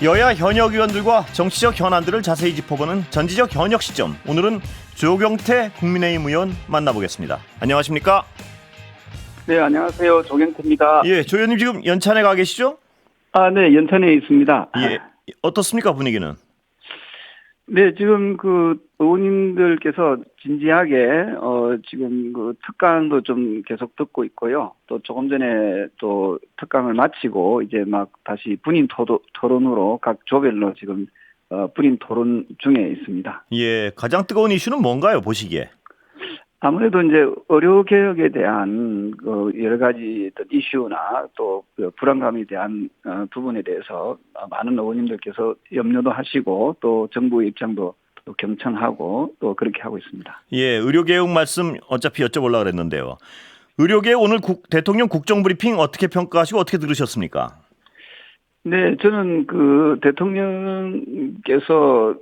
여야 현역 의원들과 정치적 현안들을 자세히 짚어보는 전지적 현역 시점. 오늘은 조경태 국민의힘 의원 만나보겠습니다. 안녕하십니까? 네, 안녕하세요. 조경태입니다. 예, 조 의원님 지금 연찬에 가 계시죠? 네, 연천에 있습니다. 예, 어떻습니까 분위기는? 네, 지금 그 의원님들께서 진지하게 지금 그 특강도 좀 계속 듣고 있고요. 또 조금 전에 또 특강을 마치고 이제 막 다시 분인 토론으로 각 조별로 지금 분인 토론 중에 있습니다. 예, 가장 뜨거운 이슈는 뭔가요 보시기에? 아무래도 이제 의료 개혁에 대한 그 여러 가지 어떤 이슈나 또 그 불안감에 대한 부분에 대해서 많은 의원님들께서 염려도 하시고 또 정부의 입장도 또 경청하고 또 그렇게 하고 있습니다. 예, 의료개혁 말씀 어차피 여쭤보려고 그랬는데요. 의료개혁 오늘 대통령 국정브리핑 어떻게 평가하시고 어떻게 들으셨습니까? 네, 저는 그 대통령께서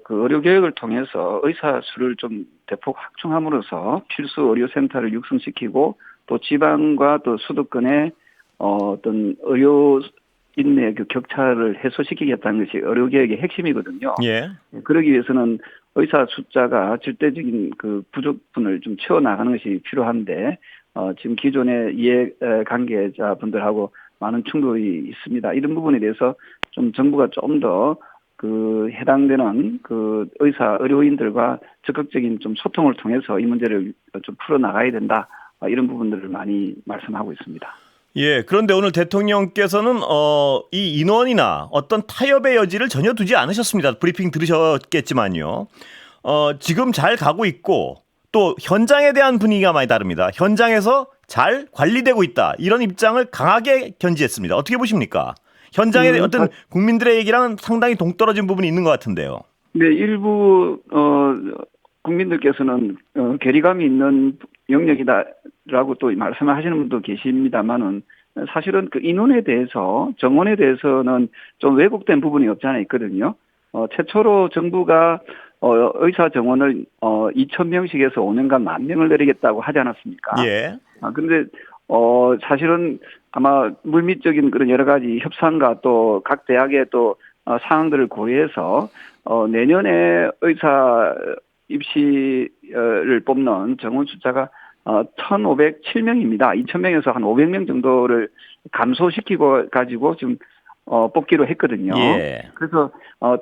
그 의료개혁을 통해서 의사 수를 좀 대폭 확충함으로써 필수 의료센터를 육성시키고 또 지방과 또 수도권의 어떤 의료인의 그 격차를 해소시키겠다는 것이 의료개혁의 핵심이거든요. 예. 그러기 위해서는 의사 숫자가 절대적인 그 부족분을 좀 채워나가는 것이 필요한데 지금 기존의 이해관계자분들하고 많은 충돌이 있습니다. 이런 부분에 대해서 좀 정부가 좀 더 그 해당되는 그 의료인들과 적극적인 좀 소통을 통해서 이 문제를 좀 풀어나가야 된다. 이런 부분들을 많이 말씀하고 있습니다. 예, 그런데 오늘 대통령께서는 이 인원이나 어떤 타협의 여지를 전혀 두지 않으셨습니다. 브리핑 들으셨겠지만요. 지금 잘 가고 있고 또 현장에 대한 분위기가 많이 다릅니다. 현장에서 잘 관리되고 있다. 이런 입장을 강하게 견지했습니다. 어떻게 보십니까? 현장의 어떤 국민들의 얘기랑은 상당히 동떨어진 부분이 있는 것 같은데요. 네, 일부 국민들께서는 괴리감이 있는 영역이다라고 또 말씀을 하시는 분도 계십니다만은 사실은 그 인원에 대해서 정원에 대해서는 좀 왜곡된 부분이 없지 않아 있거든요. 최초로 정부가 의사 정원을 2,000명씩에서 5년간 10,000명을 내리겠다고 하지 않았습니까? 예. 그런데 사실은 아마 물밑적인 그런 여러 가지 협상과 또 각 대학의 또 상황들을 고려해서 내년에 의사 입시를 뽑는 정원 숫자가 1,507명입니다. 2,000명에서 한 500명 정도를 감소시키고 가지고 지금 뽑기로 했거든요. 예. 그래서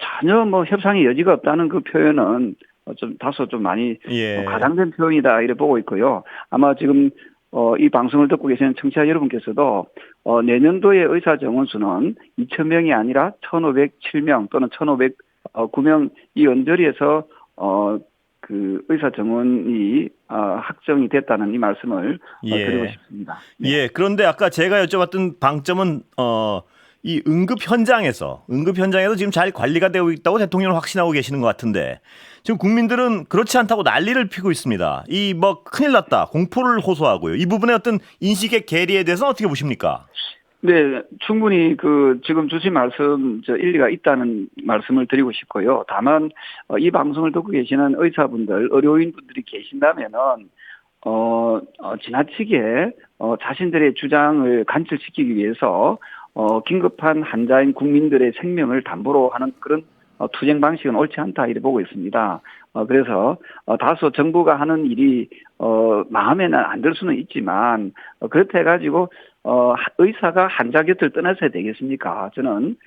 전혀 뭐 협상의 여지가 없다는 그 표현은 좀 다소 좀 많이 과장된 표현이다 이래 보고 있고요. 아마 지금 이 방송을 듣고 계시는 청취자 여러분께서도 내년도의 의사 정원 수는 2,000명이 아니라 1,507명 또는 1,509명 이 언저리에서 그 의사 정원이 확정이 됐다는 이 말씀을 드리고 싶습니다. 네. 예. 그런데 아까 제가 여쭤봤던 방점은 이 응급 현장에서 지금 잘 관리가 되고 있다고 대통령은 확신하고 계시는 것 같은데 지금 국민들은 그렇지 않다고 난리를 피고 있습니다. 이 뭐 큰일 났다 공포를 호소하고요. 이 부분의 어떤 인식의 괴리에 대해서는 어떻게 보십니까? 네, 충분히 그 지금 주신 말씀 일리가 있다는 말씀을 드리고 싶고요. 다만 이 방송을 듣고 계시는 의사분들, 의료인분들이 계신다면은 지나치게 자신들의 주장을 관철시키기 위해서 긴급한 환자인 국민들의 생명을 담보로 하는 그런 투쟁 방식은 옳지 않다 이렇게 보고 있습니다. 그래서 다소 정부가 하는 일이 마음에는 안 들 수는 있지만 그렇다 해가지고 의사가 환자 곁을 떠나서야 되겠습니까? 저는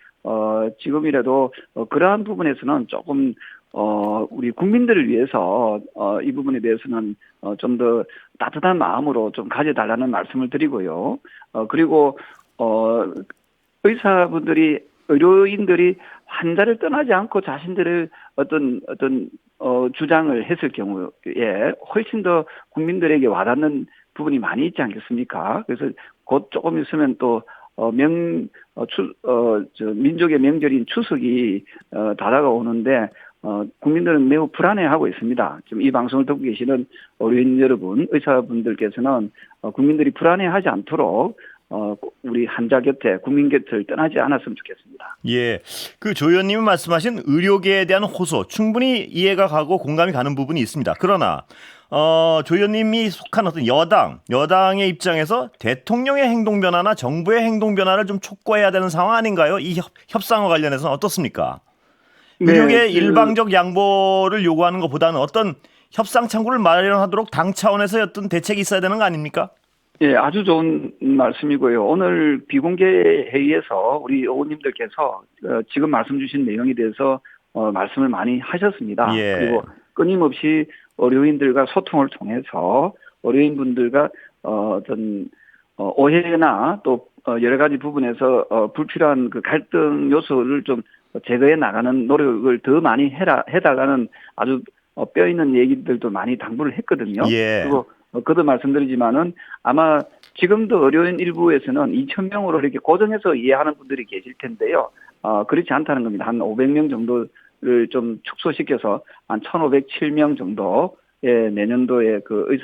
지금이라도 그러한 부분에서는 조금 우리 국민들을 위해서 이 부분에 대해서는 좀 더 따뜻한 마음으로 좀 가져달라는 말씀을 드리고요. 그리고 의료인들이 환자를 떠나지 않고 자신들의 어떤 주장을 했을 경우에 훨씬 더 국민들에게 와닿는 부분이 많이 있지 않겠습니까? 그래서 곧 조금 있으면 또 민족의 명절인 추석이 다가오는데 국민들은 매우 불안해하고 있습니다. 지금 이 방송을 듣고 계시는 의료인 여러분, 의사분들께서는 국민들이 불안해하지 않도록 우리 환자 곁에 국민 곁을 떠나지 않았으면 좋겠습니다. 예, 그 조 의원님이 말씀하신 의료계에 대한 호소 충분히 이해가 가고 공감이 가는 부분이 있습니다. 그러나 조 의원님이 속한 어떤 여당의 입장에서 대통령의 행동 변화나 정부의 행동 변화를 좀 촉구해야 되는 상황 아닌가요? 이 협상과 관련해서는 어떻습니까? 의료계 일방적 양보를 요구하는 것보다는 어떤 협상 창구를 마련하도록 당 차원에서의 어떤 대책이 있어야 되는 거 아닙니까? 예, 아주 좋은 말씀이고요. 오늘 비공개 회의에서 우리 의원님들께서 지금 말씀 주신 내용에 대해서 말씀을 많이 하셨습니다. 예. 그리고 끊임없이 의료인들과 소통을 통해서 의료인분들과 어떤 오해나 또 여러 가지 부분에서 불필요한 그 갈등 요소를 좀 제거해 나가는 노력을 더 많이 해달라는 아주 뼈 있는 얘기들도 많이 당부를 했거든요. 예. 그리고 그도 말씀드리지만은 아마 지금도 의료인 일부에서는 2,000명으로 이렇게 고정해서 이해하는 분들이 계실 텐데요. 그렇지 않다는 겁니다. 한 500명 정도를 좀 축소시켜서 한 1,507명 정도의 내년도에 그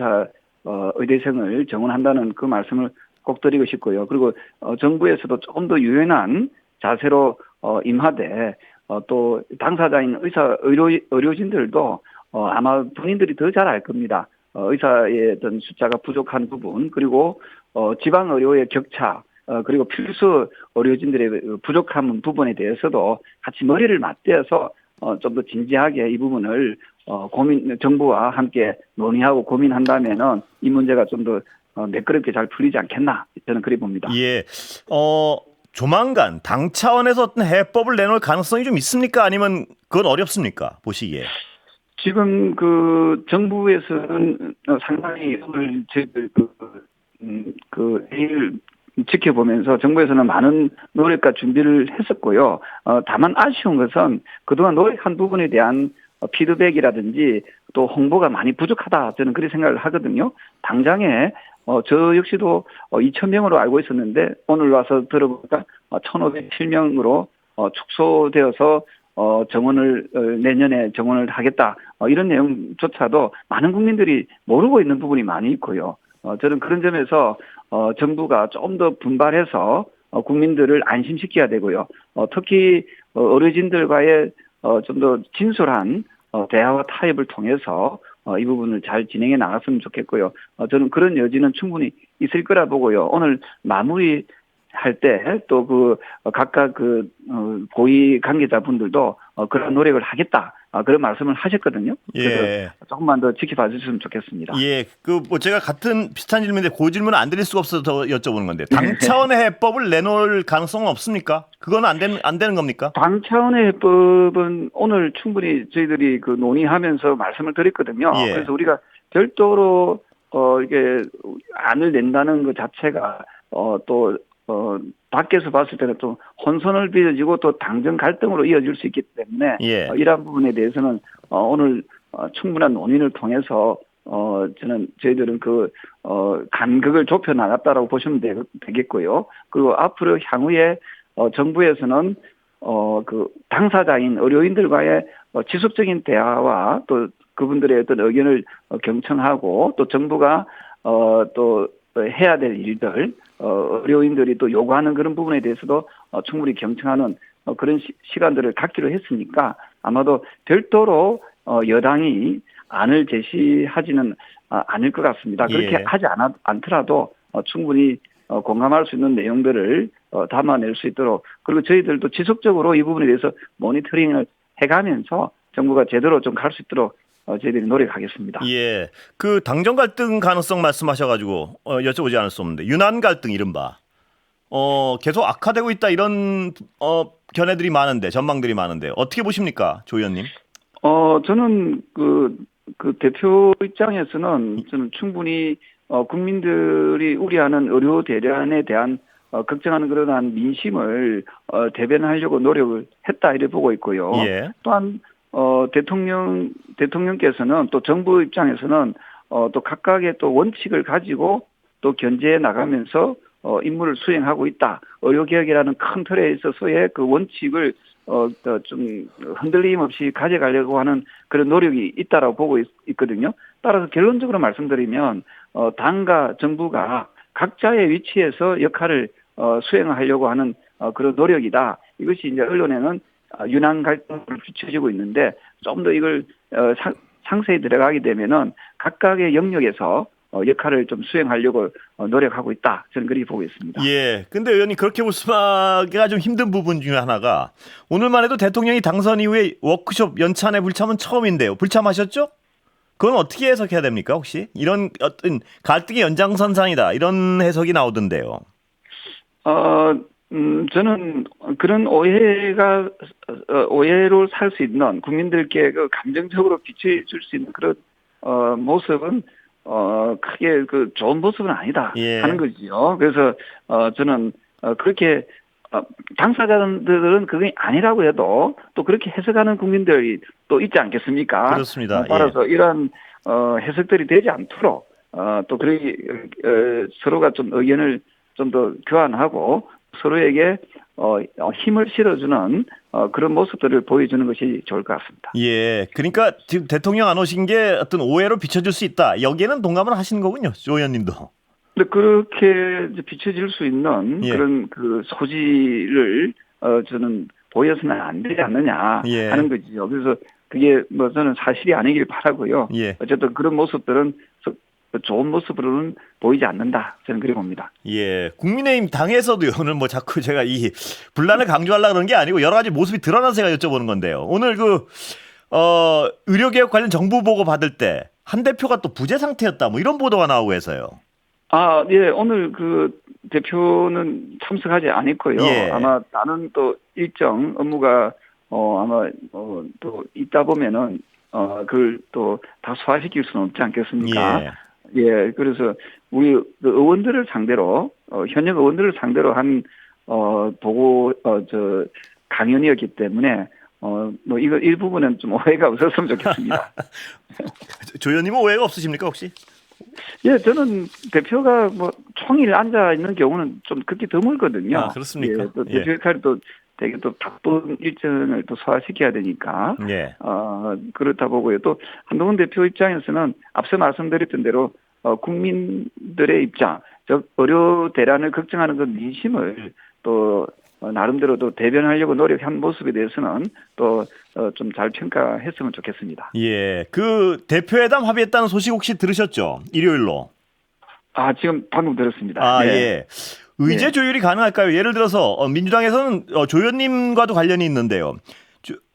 의대생을 정원한다는 그 말씀을 꼭 드리고 싶고요. 그리고 정부에서도 조금 더 유연한 자세로 임하되 또 당사자인 의료진들도 아마 본인들이 더 잘 알 겁니다. 의사의 어떤 숫자가 부족한 부분, 그리고 지방 의료의 격차, 그리고 필수 의료진들의 부족한 부분에 대해서도 같이 머리를 맞대어서 좀 더 진지하게 이 부분을 정부와 함께 논의하고 고민한다면은 이 문제가 좀 더 매끄럽게 잘 풀리지 않겠나, 저는 그리 봅니다. 예. 조만간 당 차원에서 어떤 해법을 내놓을 가능성이 좀 있습니까? 아니면 그건 어렵습니까? 보시기에. 지금 그 정부에서는 상당히 오늘 저희들 그 회의를 지켜보면서 정부에서는 많은 노력과 준비를 했었고요. 다만 아쉬운 것은 그동안 노력한 부분에 대한 피드백이라든지 또 홍보가 많이 부족하다, 저는 그렇게 생각을 하거든요. 당장에 저 역시도 2,000명으로 알고 있었는데 오늘 와서 들어보니까 1,507명으로 축소되어서 정원을 내년에 정원을 하겠다, 이런 내용조차도 많은 국민들이 모르고 있는 부분이 많이 있고요. 저는 그런 점에서 정부가 좀 더 분발해서 국민들을 안심시켜야 되고요. 특히 의료진들과의 좀 더 진솔한 대화와 타협을 통해서 이 부분을 잘 진행해 나갔으면 좋겠고요. 저는 그런 여지는 충분히 있을 거라 보고요. 오늘 마무리 할 때 또 그 각각 그 고위 관계자분들도 그런 노력을 하겠다, 그런 말씀을 하셨거든요. 그래서 예. 조금만 더 지켜봐 주셨으면 좋겠습니다. 예. 그 뭐 제가 같은 비슷한 질문인데 그 질문을 안 드릴 수가 없어서 더 여쭤보는 건데 당 차원의 해법을 내놓을 가능성은 없습니까? 그건 안 되는 겁니까? 당 차원의 해법은 오늘 충분히 저희들이 그 논의하면서 말씀을 드렸거든요. 예. 그래서 우리가 별도로 이게 안을 낸다는 것 자체가 또 밖에서 봤을 때는 좀 혼선을 빚어지고 또 당정 갈등으로 이어질 수 있기 때문에 예. 이러한 부분에 대해서는 오늘 충분한 논의를 통해서 저희들은 그 간극을 좁혀 나갔다라고 보시면 되겠고요. 그리고 앞으로 향후에 정부에서는 그 당사자인 의료인들과의 지속적인 대화와 또 그분들의 어떤 의견을 경청하고 또 정부가 또 해야 될 일들, 의료인들이 또 요구하는 그런 부분에 대해서도 충분히 경청하는 그런 시간들을 갖기로 했으니까 아마도 별도로 여당이 안을 제시하지는 않을 것 같습니다. 그렇게 예. 하지 않더라도 충분히 공감할 수 있는 내용들을 담아낼 수 있도록, 그리고 저희들도 지속적으로 이 부분에 대해서 모니터링을 해가면서 정부가 제대로 좀 갈 수 있도록 저희들이 노력하겠습니다. 예. 그 당정 갈등 가능성 말씀하셔가지고 여쭤보지 않을 수 없는데 윤한 갈등 이른바 계속 악화되고 있다 이런 견해들이 많은데 전망들이 많은데 어떻게 보십니까, 조 의원님? 저는 그 대표 입장에서는 저는 충분히 국민들이 우려하는 의료 대란에 대한 걱정하는 그러한 민심을 대변하려고 노력을 했다, 이렇게 보고 있고요. 예. 또한 대통령께서는 또 정부 입장에서는 또 각각의 또 원칙을 가지고 또 견제해 나가면서 임무를 수행하고 있다. 의료개혁이라는 큰 틀에 있어서의 그 원칙을 좀 흔들림 없이 가져가려고 하는 그런 노력이 있다라고 보고 있거든요. 따라서 결론적으로 말씀드리면 당과 정부가 각자의 위치에서 역할을 수행하려고 하는 그런 노력이다. 이것이 이제 언론에는 윤한 갈등으로 비춰지고 있는데 좀 더 이걸 상세히 들어가게 되면은 각각의 영역에서 역할을 좀 수행하려고 노력하고 있다. 저는 그렇게 보고 있습니다. 예. 근데 의원님 그렇게 말씀하기가 좀 힘든 부분 중에 하나가 오늘만 해도 대통령이 당선 이후에 워크숍 연찬회 불참은 처음인데요. 불참하셨죠? 그건 어떻게 해석해야 됩니까, 혹시? 이런 어떤 갈등의 연장선상이다. 이런 해석이 나오던데요. 저는 그런 오해로 살 수 있는 국민들께 그 감정적으로 비춰줄 수 있는 그런, 모습은, 크게 그 좋은 모습은 아니다 예. 하는 거지요. 그래서, 저는, 그렇게, 당사자들은 그게 아니라고 해도 또 그렇게 해석하는 국민들이 또 있지 않겠습니까? 그렇습니다. 따라서 이러한, 해석들이 되지 않도록, 또 그렇게, 서로가 좀 의견을 좀 더 교환하고 서로에게 힘을 실어주는 그런 모습들을 보여주는 것이 좋을 것 같습니다. 예. 그러니까 지금 대통령 안 오신 게 어떤 오해로 비춰질 수 있다. 여기에는 동감을 하시는 거군요. 조 의원님도. 근데 그렇게 이제 비춰질 수 있는 예. 그런 그 소지를 저는 보여서는 안 되지 않느냐 예. 하는 거지요. 그래서 그게 뭐 저는 사실이 아니길 바라고요. 예. 어쨌든 그런 모습들은 좋은 모습으로는 보이지 않는다. 저는 그렇게 봅니다. 예. 국민의힘 당에서도 오늘 뭐 자꾸 제가 이 분란을 강조하려고 그런 게 아니고 여러 가지 모습이 드러나서 제가 여쭤보는 건데요. 오늘 의료개혁 관련 정부 보고 받을 때 한 대표가 또 부재 상태였다. 뭐 이런 보도가 나오고 해서요. 예, 오늘 그 대표는 참석하지 않았고요. 예. 아마 다른 또 일정 업무가 아마 또 있다 보면은 그걸 또 다 소화시킬 수는 없지 않겠습니까? 예. 예, 그래서 우리 그 의원들을 상대로 현역 의원들을 상대로 한 보고 강연이었기 때문에 뭐 이거 일부분은 좀 오해가 없었으면 좋겠습니다. 조 의원님은 오해가 없으십니까 혹시? 예, 저는 대표가 뭐 총일 앉아 있는 경우는 좀 그렇게 드물거든요. 아, 그렇습니까? 예, 또 예. 대표 역할이 또 되게 또 바쁜 일정을 또 소화시켜야 되니까. 예. 그렇다 보고요. 또 한동훈 대표 입장에서는 앞서 말씀드렸던 대로 국민들의 입장, 즉 의료 대란을 걱정하는 그 민심을 또 나름대로 또 대변하려고 노력한 모습에 대해서는 또 좀 잘 평가했으면 좋겠습니다. 예. 그 대표회담 합의했다는 소식 혹시 들으셨죠? 일요일로. 지금 방금 들었습니다. 아, 네. 예. 의제 네. 조율이 가능할까요? 예를 들어서 민주당에서는 조 의원님과도 관련이 있는데요.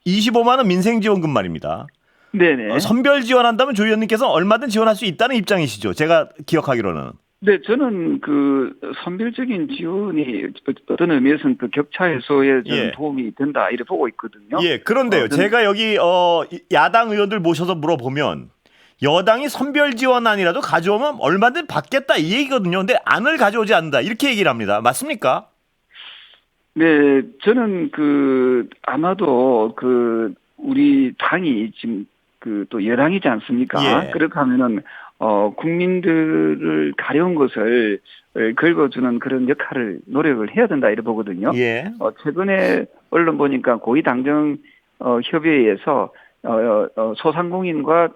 25만 원 민생지원금 말입니다. 네네. 선별 지원한다면 조 의원님께서 얼마든 지원할 수 있다는 입장이시죠. 제가 기억하기로는. 네, 저는 그 선별적인 지원이 어떤 의미에서는 그 격차 해소에 좀 예. 도움이 된다 이렇게 보고 있거든요. 예, 그런데요. 제가 여기 야당 의원들 모셔서 물어보면 여당이 선별 지원안이라도 가져오면 얼마든 받겠다 이 얘기거든요. 근데 안을 가져오지 않는다 이렇게 얘기를 합니다. 맞습니까? 네, 저는 아마도 우리 당이 지금 또 여당이지 않습니까? 예. 그렇게 하면은 국민들을 가려운 것을 긁어주는 그런 역할을 노력을 해야 된다 이렇게 보거든요. 예. 최근에 언론 보니까 고위당정 협의회에서 소상공인과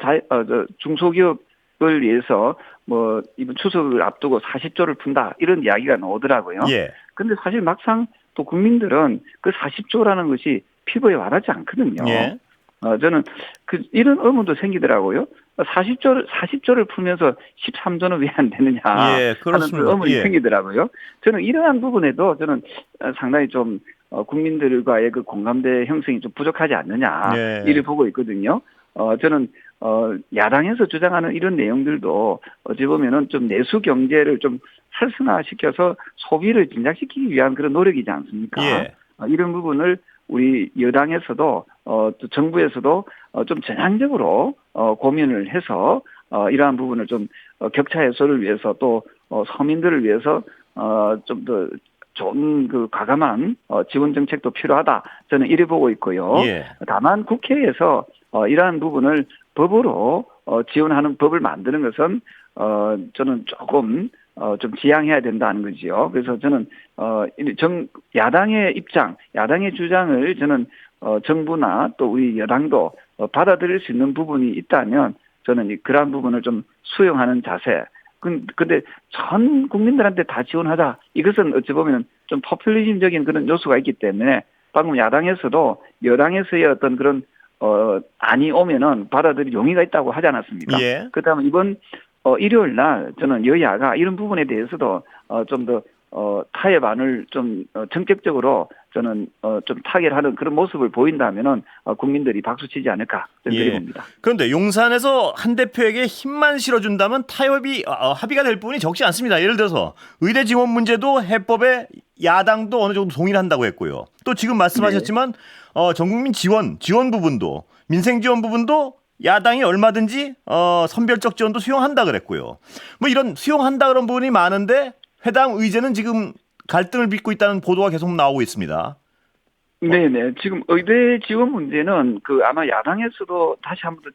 중소기업을 위해서 뭐 이번 추석을 앞두고 40조를 푼다 이런 이야기가 나오더라고요. 예. 근데 사실 막상 또 국민들은 그 40조라는 것이 피부에 와닿지 않거든요. 예. 저는 이런 의문도 생기더라고요. 40조를 풀면서 13조는 왜 안 되느냐 예, 하는 그렇습니다. 의문이 예. 생기더라고요. 저는 이러한 부분에도 저는 상당히 좀 국민들과의 그 공감대 형성이 좀 부족하지 않느냐 예. 이를 보고 있거든요. 저는 야당에서 주장하는 이런 내용들도 어찌 보면은 좀 내수 경제를 좀 활성화시켜서 소비를 진작시키기 위한 그런 노력이지 않습니까? 예. 이런 부분을 우리 여당에서도 또 정부에서도 좀 전향적으로 고민을 해서 이러한 부분을 좀 격차 해소를 위해서 또 서민들을 위해서 좀 더 좋은 과감한 지원 정책도 필요하다. 저는 이래 보고 있고요. 예. 다만 국회에서 이러한 부분을 법으로 지원하는 법을 만드는 것은 저는 조금 좀 지양해야 된다는 거지요. 그래서 저는 야당의 입장, 야당의 주장을 저는 정부나 또 우리 여당도 받아들일 수 있는 부분이 있다면 저는 그러한 부분을 좀 수용하는 자세, 근데 전 국민들한테 다 지원하자. 이것은 어찌 보면 좀 포퓰리즘적인 그런 요소가 있기 때문에 방금 야당에서도 여당에서의 어떤 그런 안이 오면은 받아들일 용의가 있다고 하지 않았습니까? 예. 그다음에 이번 일요일 날 저는 여야가 이런 부분에 대해서도 좀 더 타협안을 좀 정책적으로 저는 좀 타결하는 그런 모습을 보인다면은 국민들이 박수치지 않을까 저는 그렇게 봅니다. 그런데 용산에서 한 대표에게 힘만 실어준다면 타협이 합의가 될 부분이 적지 않습니다. 예를 들어서 의대 지원 문제도 해법에 야당도 어느 정도 동의를 한다고 했고요. 또 지금 말씀하셨지만 전국민 지원 부분도 민생 지원 부분도 야당이 얼마든지 선별적 지원도 수용한다 그랬고요. 뭐 이런 수용한다 그런 부분이 많은데 해당 의제는 지금 갈등을 빚고 있다는 보도가 계속 나오고 있습니다. 네네. 지금 의대 지원 문제는 아마 야당에서도 다시 한번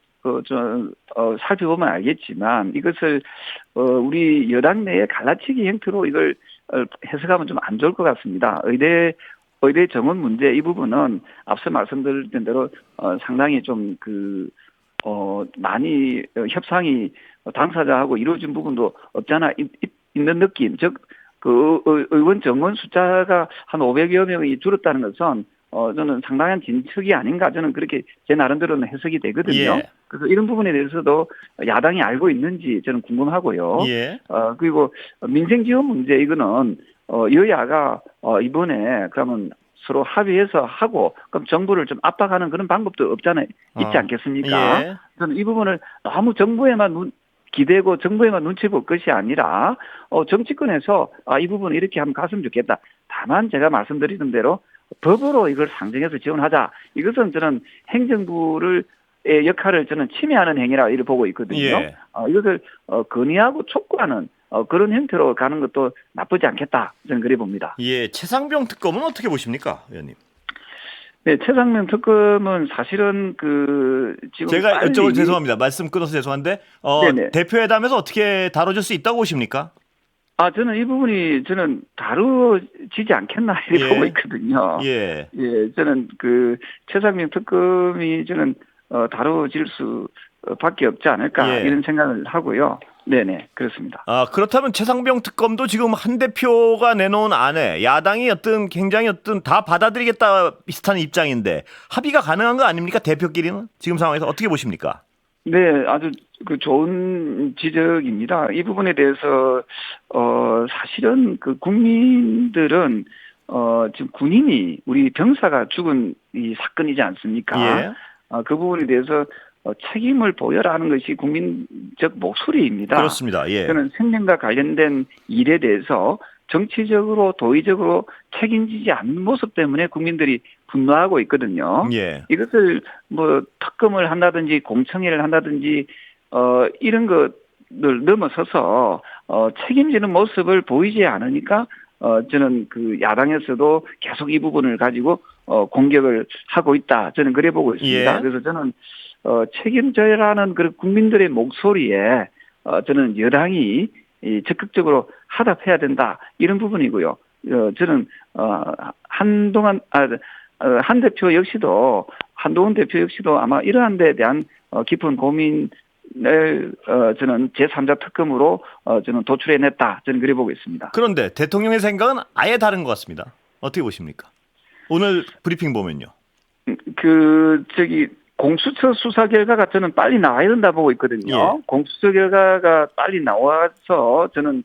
살펴보면 알겠지만 이것을 우리 여당 내에 갈라치기 형태로 이걸 해석하면 좀 안 좋을 것 같습니다. 의대 정원 문제 이 부분은 앞서 말씀드린 대로 상당히 좀 많이 협상이 당사자하고 이루어진 부분도 없잖아 있는 느낌. 즉 의원 정원 숫자가 한 500여 명이 줄었다는 것은 저는 상당한 진척이 아닌가 저는 그렇게 제 나름대로는 해석이 되거든요. 예. 그래서 이런 부분에 대해서도 야당이 알고 있는지 저는 궁금하고요. 예. 그리고 민생 지원 문제 이거는 여야가 이번에 그러면 서로 합의해서 하고 그럼 정부를 좀 압박하는 그런 방법도 없잖아요. 있지 않겠습니까? 예. 저는 이 부분을 너무 정부에만 기대고 정부에만 눈치 볼 것이 아니라 정치권에서 이 부분을 이렇게 하면 갔으면 좋겠다. 다만 제가 말씀드리는 대로 법으로 이걸 상정해서 지원하자. 이것은 저는 행정부의 역할을 저는 침해하는 행위라 이렇게 보고 있거든요. 예. 이것을 건의하고 촉구하는 그런 형태로 가는 것도 나쁘지 않겠다. 저는 그래 봅니다. 예, 최상병 특검은 어떻게 보십니까, 의원님? 네, 최상병 특검은 사실은 지금 제가 여쭤볼 죄송합니다. 말씀 끊어서 죄송한데 대표회담에서 어떻게 다뤄질 수 있다고 보십니까? 저는 이 부분이 저는 다루지지 않겠나 이렇게 보고 있거든요. 예. 저는 최상병 특검이 저는 다뤄질 수밖에 없지 않을까 이런 생각을 하고요. 네네, 그렇습니다. 그렇다면 최상병 특검도 지금 한 대표가 내놓은 안에 야당이 굉장히 다 받아들이겠다 비슷한 입장인데 합의가 가능한 거 아닙니까? 대표끼리는 지금 상황에서 어떻게 보십니까? 네, 아주 좋은 지적입니다. 이 부분에 대해서 사실은 국민들은 지금 군인이 우리 병사가 죽은 이 사건이지 않습니까? 예. 그 부분에 대해서 책임을 보여라 하는 것이 국민적 목소리입니다. 그렇습니다. 예. 저는 생명과 관련된 일에 대해서 정치적으로 도의적으로 책임지지 않는 모습 때문에 국민들이 분노하고 있거든요. 예. 이것을 특검을 한다든지 공청회를 한다든지 이런 것을 넘어서서 책임지는 모습을 보이지 않으니까 저는 야당에서도 계속 이 부분을 가지고 공격을 하고 있다. 저는 그래 보고 있습니다. 예. 그래서 저는 책임져라는 국민들의 목소리에 저는 여당이 적극적으로 하답해야 된다 이런 부분이고요. 저는 한동안 한 대표 역시도 한동훈 대표 역시도 아마 이러한 데에 대한 깊은 고민을 저는 제3자 특검으로 저는 도출해냈다 저는 그래 보고 있습니다. 그런데 대통령의 생각은 아예 다른 것 같습니다. 어떻게 보십니까? 오늘 브리핑 보면요. 공수처 수사 결과가 저는 빨리 나와야 된다 보고 있거든요. 예. 공수처 결과가 빨리 나와서 저는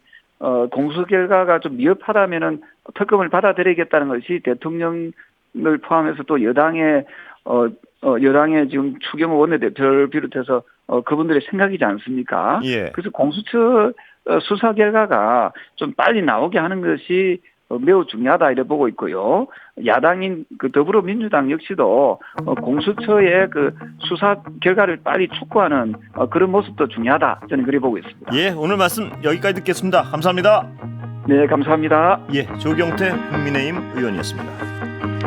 공수처 결과가 좀 미흡하다면은 특검을 받아들이겠다는 것이 대통령을 포함해서 또 여당의 지금 추경호 원내대표를 비롯해서 그분들의 생각이지 않습니까? 예. 그래서 공수처 수사 결과가 좀 빨리 나오게 하는 것이 매우 중요하다 이래 보고 있고요. 야당인 더불어민주당 역시도 공수처의 수사 결과를 빨리 촉구하는 그런 모습도 중요하다. 저는 그래 보고 있습니다. 예, 오늘 말씀 여기까지 듣겠습니다. 감사합니다. 네, 감사합니다. 예, 조경태 국민의힘 의원이었습니다.